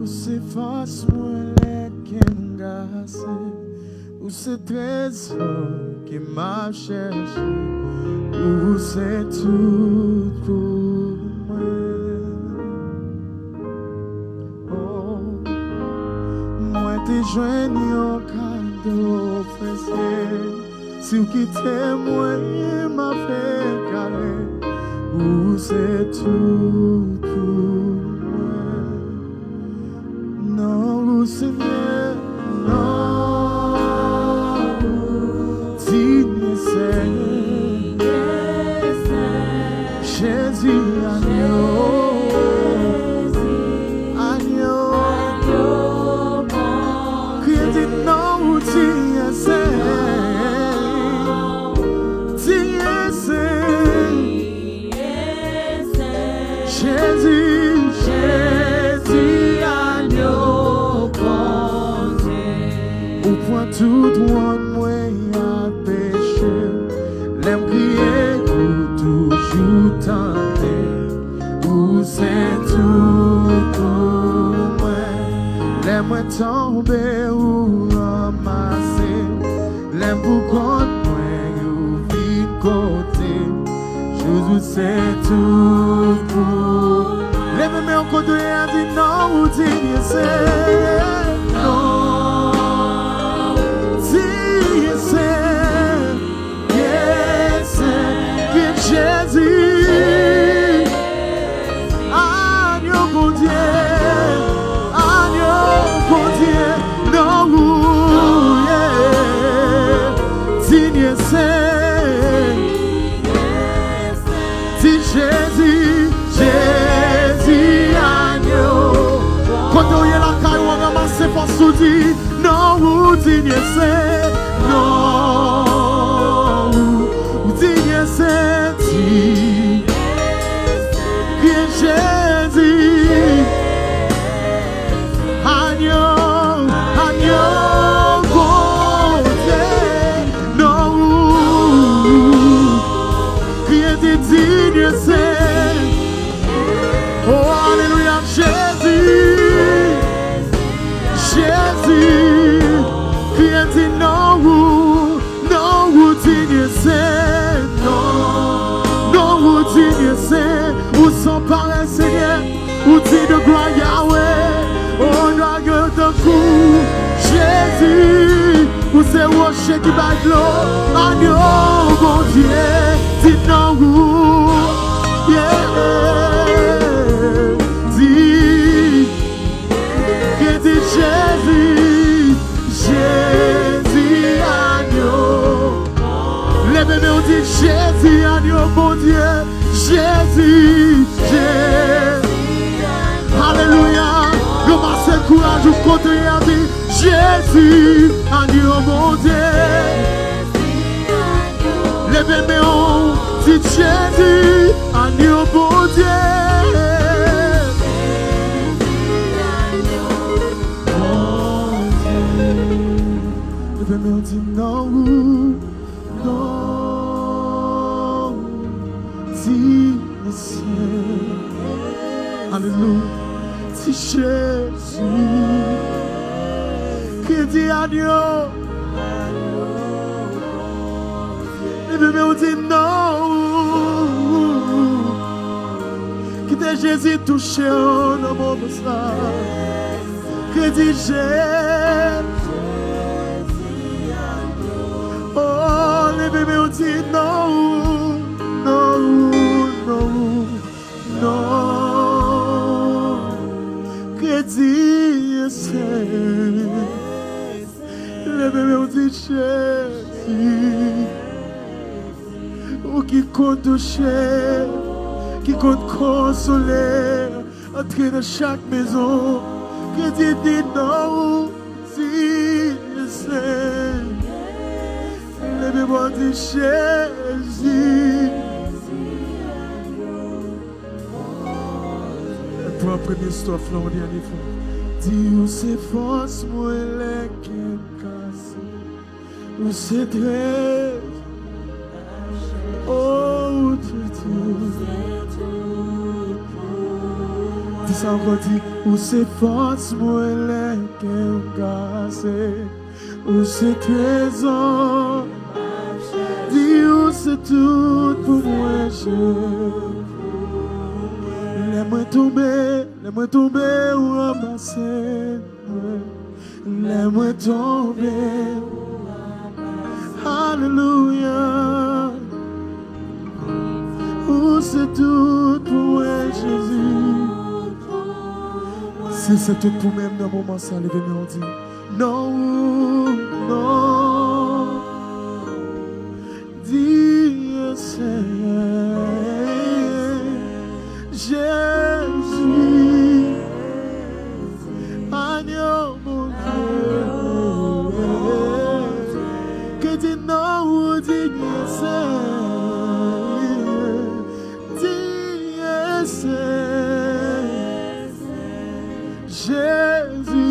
Ou c'est force moi qui m'gasse, ou c'est trésor qui m'a cherché, ou c'est tout pour moi. Oh, moi t'ai joigné au cadeau précieux, si vous quittez moi m'a fait carré, ou c'est tout pour moi. Non, Seigneur, non, digne Seigneur, Jésus, agneau, criez dit non, digne Seigneur, Jésus, tout droit moi à péché, l'aime crier ou toujours tenter, ou c'est tout pour moi, l'aime tomber ou ramasser, l'aime pour contre moi ou vite côté, Jésus c'est tout pour moi. L'aime mais encore de rien dit non ou dit c'est non. Jésus, agneau bon Dieu, non, digne c'est, dit Jésus, agneau. Quand on y est la caille, on ramasse force ou dit, non, digne c'est, non, digne c'est. Jésus, agneau, bon Dieu, non, qui est digne, c'est, oh alléluia, Jésus, qui est dit non, digne, c'est, non, digne, c'est. Ou sans parler Seigneur, ou dit de gloire Yahweh, oh drague de coup, Jésus, ou c'est rocher qui bat l'eau, agneau bon Dieu, dit non, dit, qui dit Jésus, agneau, les bébés ont dit Jésus, agneau bon Dieu. Jésus, alléluia, ramassez le courage au côté et dit Jésus, agneau mon Dieu. Les bébés ont dit Jésus, agneau mon Dieu. Les bébés ont dit non, non. Alléluia, si Jésus qui dit agneau, les bébés ont dit non, qui dit Jésus touché dans mon message, qui dit Jésus, oh les bébés ont dit non, non, non, non. Dieu c'est, les bébés ont dit Jésus, ou qui compte toucher, qui compte consoler, entrer dans chaque maison, qui dit non, Dieu c'est, les bébés ont dit Jésus. Pour la première histoire, on dit à l'effort. Dis où c'est force, moi, les qui me casse. Où c'est très. Oh, tout. Dis ça encore, dis, où c'est force, moi, les cœurs cassés, où c'est trésor, dis où c'est tout pour moi, laisse-moi tomber ou ramasser, laisse-moi tomber, alléluia, où c'est tout pour moi, Jésus. Si c'est tout pour même dans le moment, ça lève nous dit non, non, Dieu Seigneur, Jésus, agneau mon Dieu, que dit non, Dieu Seigneur, Dieu Seigneur. Jésus.